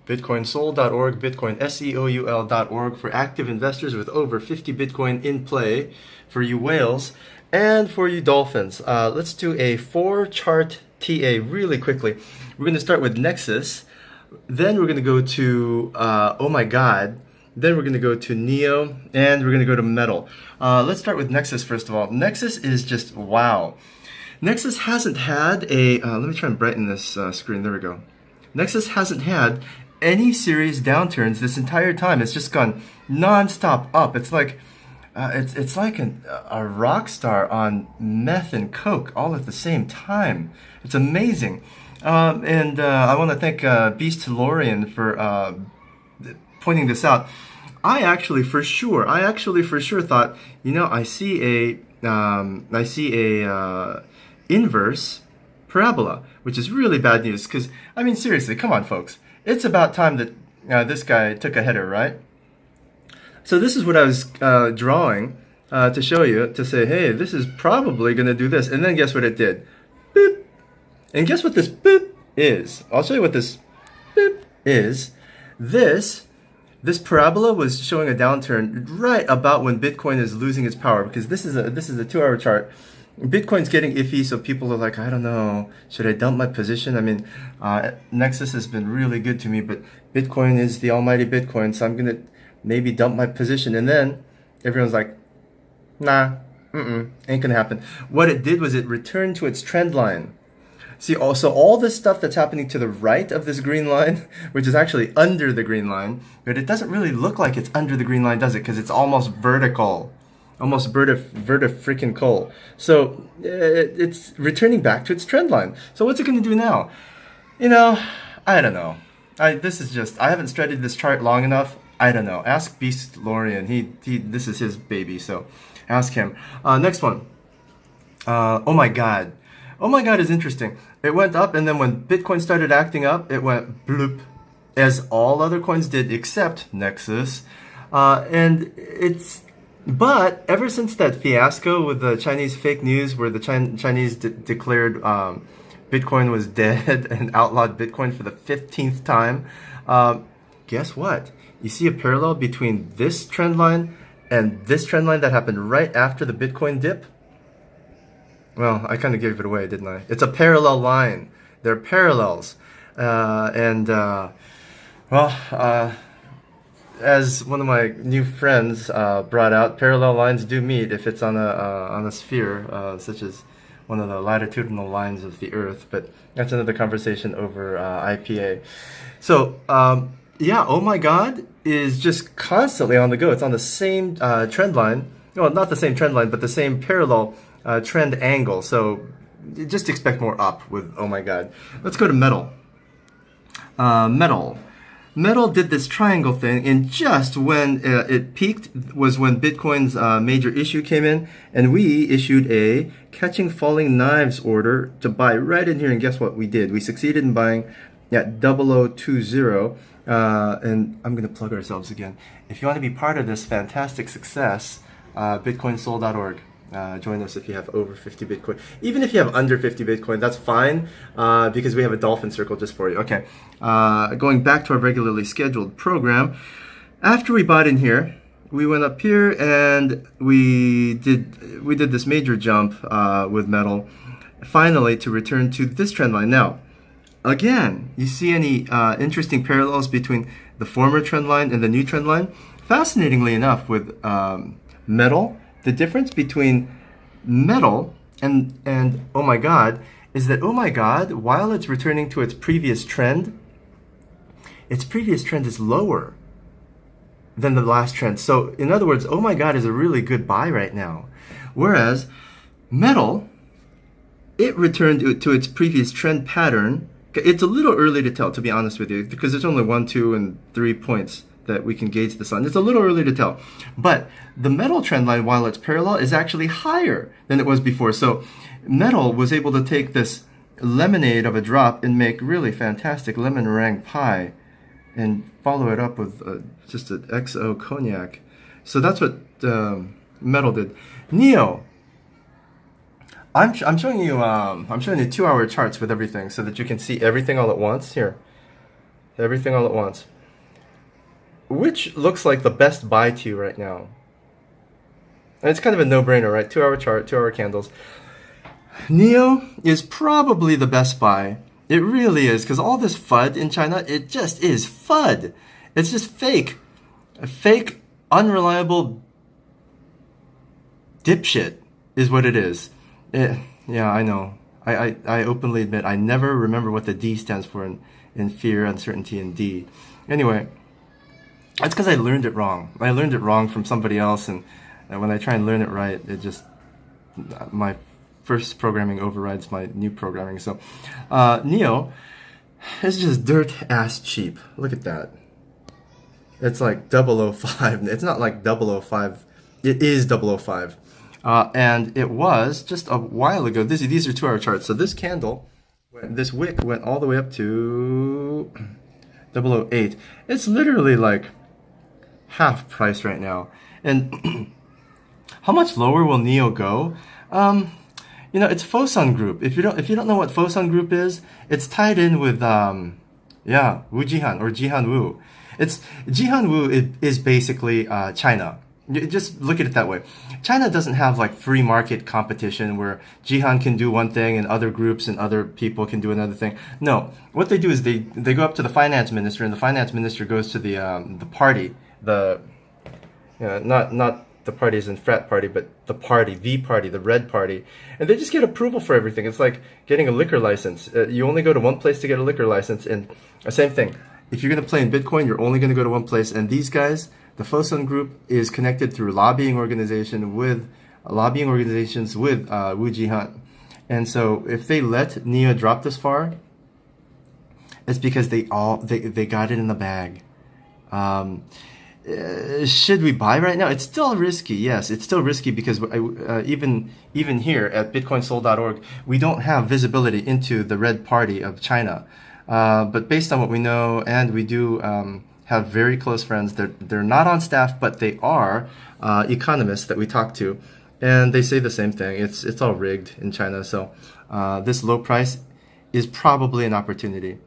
BitcoinSoul.org, BitcoinSeoul.org for active investors with over 50 Bitcoin in play, for you whales and for you dolphins. Let's do a 4-chart TA really quickly. We're going to start with Nexus, then we're going to go to Oh My God, then we're going to go to Neo, and we're going to go to Metal. Let's start with Nexus first of all. Nexus is just wow. Nexus hasn't had a, let me try and brighten this screen, there we go. Nexus hasn't had any serious downturns this entire time. It's just gone non-stop up. It's like it's like a rock star on meth and coke all at the same time. It's amazing. And I want to thank Beast Lorian for pointing this out. I actually for sure thought, you know, I see a inverse parabola, which is really bad news because, I mean, seriously, come on, folks. It's about time that this guy took a header, right? So this is what I was drawing to show you, to say, hey, this is probably going to do this. And then guess what it did? Boop. And guess what this boop is? I'll show you what this boop is. This parabola was showing a downturn right about when Bitcoin is losing its power, because this is a 2-hour chart. Bitcoin's getting iffy, so people are like, I don't know, should I dump my position? I mean, Nexus has been really good to me, but Bitcoin is the almighty Bitcoin, so I'm gonna maybe dump my position. And then everyone's like, nah, ain't gonna happen. What it did was it returned to its trend line. See, also all this stuff that's happening to the right of this green line, which is actually under the green line, but it doesn't really look like it's under the green line, does it? Because it's almost vertical. Almost freaking coal. So it's returning back to its trend line. So what's it going to do now? You know, I don't know. I haven't studied this chart long enough. I don't know. Ask Beast Lorian. This is his baby, so ask him. Next one. Oh my God. Oh my God is interesting. It went up, and then when Bitcoin started acting up, it went bloop, as all other coins did except Nexus. But ever since that fiasco with the Chinese fake news where the Chinese declared Bitcoin was dead and outlawed Bitcoin for the 15th time, guess what? You see a parallel between this trend line and this trend line that happened right after the Bitcoin dip? Well, I kind of gave it away, didn't I? It's a parallel line. They're parallels. As one of my new friends brought out, parallel lines do meet if it's on a sphere, such as one of the latitudinal lines of the Earth. But that's another conversation over IPA. So yeah, Oh My God is just constantly on the go. It's on the same trend line. Well, not the same trend line, but the same parallel trend angle. So just expect more up with Oh My God. Let's go to Metal. Metal did this triangle thing, and just when it peaked was when Bitcoin's major issue came in, and we issued a catching falling knives order to buy right in here, and guess what we did? We succeeded in buying at 0020, and I'm going to plug ourselves again. If you want to be part of this fantastic success, BitcoinSoul.org. Join us if you have over 50 Bitcoin. Even if you have under 50 Bitcoin, that's fine, because we have a dolphin circle just for you. Okay, going back to our regularly scheduled program. After we bought in here, we went up here and we did this major jump with Metal, finally to return to this trend line. Now, again, you see any interesting parallels between the former trend line and the new trend line? Fascinatingly enough, with Metal, the difference between Metal and Oh My God is that Oh My God, while it's returning to its previous trend is lower than the last trend. So in other words, Oh My God is a really good buy right now. Whereas Metal, it returned to its previous trend pattern. It's a little early to tell, to be honest with you, because there's only 1, 2, and 3 points that we can gauge this on. It's a little early to tell. But the Metal trend line, while it's parallel, is actually higher than it was before. So Metal was able to take this lemonade of a drop and make really fantastic lemon meringue pie and follow it up with just an XO cognac. So that's what Metal did. Neo. I'm showing you 2-hour charts with everything so that you can see everything all at once. Here. everything all at once. Which looks like the best buy to you right now? And it's kind of a no-brainer, right? 2-hour chart, 2-hour candles. NEO is probably the best buy. It really is, because all this FUD in China, it just is FUD. It's just fake. A fake, unreliable dipshit is what it is. Yeah, I know. I openly admit I never remember what the D stands for in fear, uncertainty, and D. Anyway, that's because I learned it wrong. I learned it wrong from somebody else, and when I try and learn it right, it just, my first programming overrides my new programming. So, NEO is just dirt ass cheap. Look at that. It's like 005. It's not like 005. It is 005. And it was just a while ago. These are 2-hour charts. So this candle, this wick went all the way up to 008. It's literally like half price right now. And how much lower will NEO go? You know, it's Fosun Group. If you don't know what Fosun Group is, it's tied in with Wu Jihan or Jihan Wu. It's Jihan Wu is basically China. Just look at it that way. China doesn't have like free market competition where Jihan can do one thing and other groups and other people can do another thing. No, what they do is they go up to the finance minister, and the finance minister goes to the party, not the parties and frat party, but the party, the red party, and they just get approval for everything. It's like getting a liquor license. You only go to one place to get a liquor license, and same thing. If you're going to play in Bitcoin, you're only going to go to one place, and these guys, the Fosun Group, is connected through lobbying organizations with Wu Jihan. And so if they let NEO drop this far, it's because they got it in the bag. Should we buy right now? It's still risky. Yes, it's still risky because even here at bitcoinsoul.org, we don't have visibility into the red party of China. But based on what we know, and we do have very close friends. They're not on staff, but they are economists that we talk to, and they say the same thing. It's all rigged in China. So this low price is probably an opportunity.